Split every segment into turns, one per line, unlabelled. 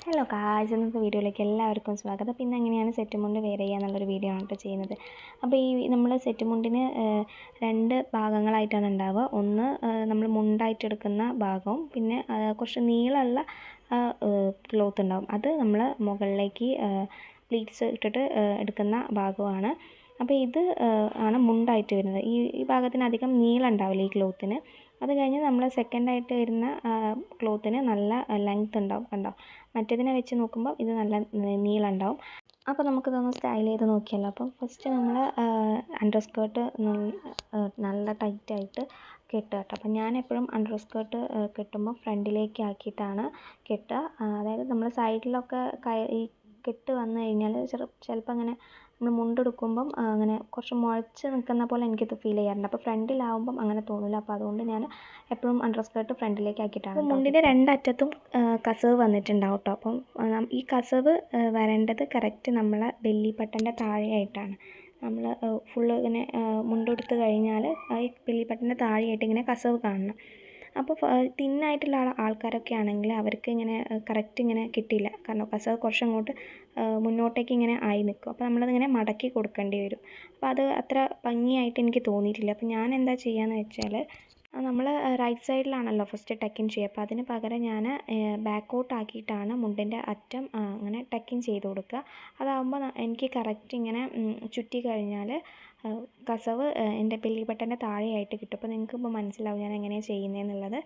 Hello guys, ഇന്നത്തെ വീഡിയോയിലേക്ക് എല്ലാവർക്കും സ്വാഗതം. പിന്നെ എങ്ങനെയാണ് സെറ്റ് മുണ്ട് വെയർ ചെയ്യുക എന്നുള്ളൊരു വീഡിയോ ആണ് ചെയ്യുന്നത്. അപ്പോൾ നമ്മൾ സെറ്റ് മുണ്ടിന് രണ്ട് ഭാഗങ്ങളായിട്ടാണ് ഉണ്ടാവുക. ഒന്ന് നമ്മൾ മുണ്ടായിട്ട് എടുക്കുന്ന ഭാഗവും പിന്നെ കുറച്ച് നീളമുള്ള ക്ലോത്ത് ഉണ്ടാവും. അത് നമ്മൾ മുകളിലേക്ക് പ്ലീറ്റ്സ് ഇട്ടിട്ട് എടുക്കുന്ന ഭാഗമാണ്. അപ്പോൾ ഇത് ആണ് മുണ്ടായിട്ട് വരുന്നത്. ഈ ഭാഗത്തിന് അധികം നീളം ഉണ്ടാവില്ല ഈ ക്ലോത്തിന്. അത് കഴിഞ്ഞ് നമ്മൾ സെക്കൻഡായിട്ട് വരുന്ന ക്ലോത്തിന് നല്ല ലെങ്ത്ത് ഉണ്ടാവും. കണ്ടോ, മറ്റേതിനെ വെച്ച് നോക്കുമ്പോൾ ഇത് നല്ല നീളം ഉണ്ടാവും. അപ്പോൾ നമുക്കിതൊന്ന് സ്റ്റൈൽ ചെയ്ത് നോക്കിയല്ലോ. അപ്പം ഫസ്റ്റ് നമ്മൾ അണ്ടർ സ്കേർട്ട് നല്ല ടൈറ്റായിട്ട് കെട്ടുക കേട്ടോ. അപ്പം ഞാൻ എപ്പോഴും അണ്ടർ സ്കേർട്ട് കെട്ടുമ്പോൾ ഫ്രണ്ടിലേക്ക് ആക്കിയിട്ടാണ് കെട്ടുക. അതായത് നമ്മൾ സൈഡിലൊക്കെ ഈ കെട്ട് വന്നു കഴിഞ്ഞാൽ ചിലപ്പോൾ അങ്ങനെ നമ്മൾ മുണ്ടെടുക്കുമ്പം അങ്ങനെ കുറച്ച് മുഴച്ച് നിൽക്കുന്ന പോലെ എനിക്കിത് ഫീൽ ചെയ്യാറുണ്ട്. അപ്പോൾ ഫ്രണ്ടിലാവുമ്പം അങ്ങനെ തോന്നില്ല. അപ്പോൾ അതുകൊണ്ട് ഞാൻ എപ്പോഴും അണ്ടർ സ്കേർട്ട് ഫ്രണ്ടിലേക്ക് ആക്കിയിട്ടാണ്. മുണ്ടിൻ്റെ രണ്ടറ്റത്തും കസവ് വന്നിട്ടുണ്ടാവും കേട്ടോ. അപ്പം ഈ കസവ് വരേണ്ടത് കറക്റ്റ് നമ്മളെ ബെല്ലി ബട്ടൻ്റെ താഴെയായിട്ടാണ്. നമ്മൾ ഫുള്ള് ഇങ്ങനെ മുണ്ടെടുത്ത് കഴിഞ്ഞാൽ ഈ ബെല്ലി ബട്ടൻ്റെ താഴെയായിട്ട് ഇങ്ങനെ കസവ് കാണണം. അപ്പോൾ തിന്നായിട്ടുള്ള ആൾക്കാരൊക്കെ ആണെങ്കിൽ അവർക്ക് ഇങ്ങനെ കറക്റ്റ് ഇങ്ങനെ കിട്ടില്ല. കാരണം കസവ് കുറച്ചങ്ങോട്ട് മുന്നോട്ടേക്ക് ഇങ്ങനെ ആയി നിൽക്കും. അപ്പോൾ നമ്മളതിങ്ങനെ മടക്കി കൊടുക്കേണ്ടി വരും. അപ്പോൾ അത് അത്ര ഭംഗിയായിട്ട് എനിക്ക് തോന്നിയിട്ടില്ല. അപ്പോൾ ഞാൻ എന്താ ചെയ്യുകയെന്ന് വെച്ചാൽ, നമ്മൾ റൈറ്റ് സൈഡിലാണല്ലോ ഫസ്റ്റ് ടക്കിൻ ചെയ്യുക. അപ്പോൾ അതിന് പകരം ഞാൻ ബാക്കോട്ട് ആക്കിയിട്ടാണ് മുണ്ടിൻ്റെ അറ്റം അങ്ങനെ ടക്കിൻ ചെയ്ത് കൊടുക്കുക. അതാകുമ്പോൾ എനിക്ക് കറക്റ്റ് ഇങ്ങനെ ചുറ്റി കഴിഞ്ഞാൽ കസവ് എൻ്റെ ബെല്ലി ബട്ടൻ്റെ താഴെയായിട്ട് കിട്ടും. അപ്പോൾ നിങ്ങൾക്ക് ഇപ്പോൾ മനസ്സിലാവും ഞാൻ എങ്ങനെയാണ് ചെയ്യുന്നതെന്നുള്ളത്.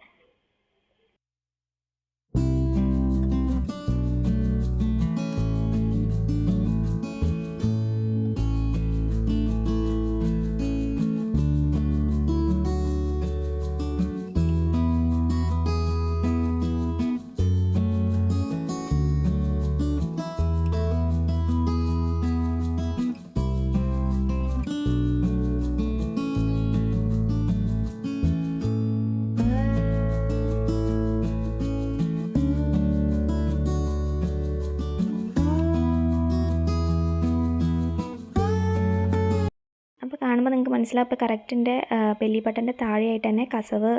കാണുമ്പോൾ നിങ്ങൾക്ക് മനസ്സിലാവും. ഇപ്പോൾ കറക്റ്റിൻ്റെ ബെല്ലി ബട്ടൻ്റെ താഴെയായിട്ട് തന്നെ കസവ്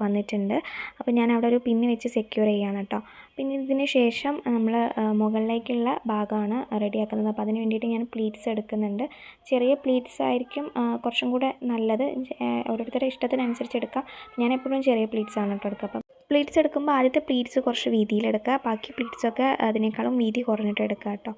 വന്നിട്ടുണ്ട്. അപ്പോൾ ഞാൻ അവിടെ ഒരു പിന്ന് വെച്ച് സെക്യൂർ ചെയ്യുകയാണ് കേട്ടോ. പിന്നെ ഇതിന് ശേഷം നമ്മൾ മുകളിലേക്കുള്ള ഭാഗമാണ് റെഡിയാക്കുന്നത്. അപ്പോൾ അതിന് വേണ്ടിയിട്ട് ഞാൻ പ്ലീറ്റ്സ് എടുക്കുന്നുണ്ട്. ചെറിയ പ്ലീറ്റ്സ് ആയിരിക്കും കുറച്ചും കൂടെ നല്ലത്. ഓരോരുത്തരുടെ ഇഷ്ടത്തിനനുസരിച്ച് എടുക്കാം. ഞാൻ എപ്പോഴും ചെറിയ പ്ലീറ്റ്സ് ആണ് കേട്ടോ എടുക്കുക. അപ്പം പ്ലീറ്റ്സ് എടുക്കുമ്പോൾ ആദ്യത്തെ പ്ലീറ്റ്സ് കുറച്ച് വീതിയിലെടുക്കുക. ബാക്കി പ്ലീറ്റ്സൊക്കെ അതിനേക്കാളും വീതി കുറഞ്ഞിട്ട് എടുക്കുക കേട്ടോ.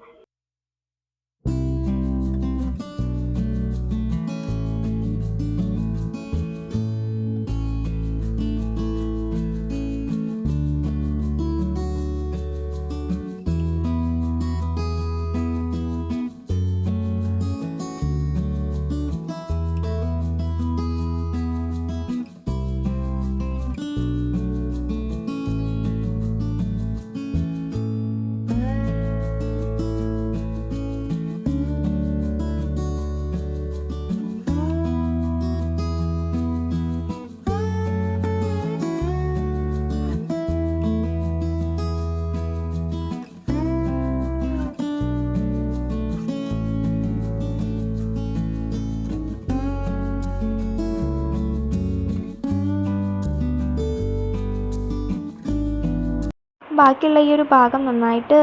ബാക്കിയുള്ള ഈ ഒരു ഭാഗം നന്നായിട്ട്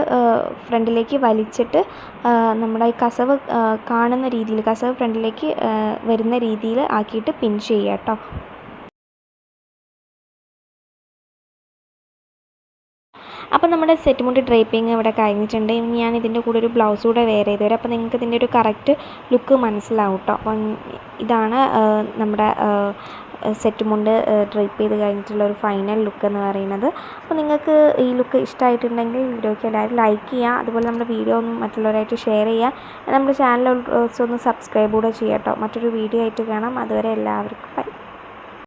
ഫ്രണ്ടിലേക്ക് വലിച്ചിട്ട് നമ്മുടെ ഈ കസവ് കാണുന്ന രീതിയിൽ, കസവ് ഫ്രണ്ടിലേക്ക് വരുന്ന രീതിയിൽ ആക്കിയിട്ട് പിൻ ചെയ്യുക കേട്ടോ. അപ്പോൾ നമ്മുടെ സെറ്റ് മുണ്ട് ഡ്രേപ്പിംഗ് ഇവിടെ കഴിഞ്ഞിട്ടുണ്ട്. ഇനി ഞാൻ ഇതിൻ്റെ കൂടെ ഒരു ബ്ലൗസ് കൂടെ വെയർ ചെയ്ത് തരാം. അപ്പോൾ നിങ്ങൾക്ക് ഇതിൻ്റെ ഒരു കറക്റ്റ് ലുക്ക് മനസ്സിലാവും കേട്ടോ. അപ്പം ഇതാണ് നമ്മുടെ സെറ്റ് മുണ്ട് ഡ്രേപ്പ് ചെയ്ത് കഴിഞ്ഞിട്ടുള്ള ഒരു ഫൈനൽ ലുക്ക് എന്ന് പറയുന്നത്. അപ്പോൾ നിങ്ങൾക്ക് ഈ ലുക്ക് ഇഷ്ടമായിട്ടുണ്ടെങ്കിൽ വീഡിയോയ്ക്ക് എല്ലാവരും ലൈക്ക് ചെയ്യുക. അതുപോലെ നമ്മുടെ വീഡിയോ ഒന്ന് മറ്റുള്ളവരായിട്ട് ഷെയർ ചെയ്യുക. നമ്മുടെ ചാനൽ ഒന്ന് സബ്സ്ക്രൈബ് കൂടെ ചെയ്യാം കേട്ടോ. മറ്റൊരു വീഡിയോ ആയിട്ട് കാണാം. അതുവരെ എല്ലാവർക്കും ബൈ.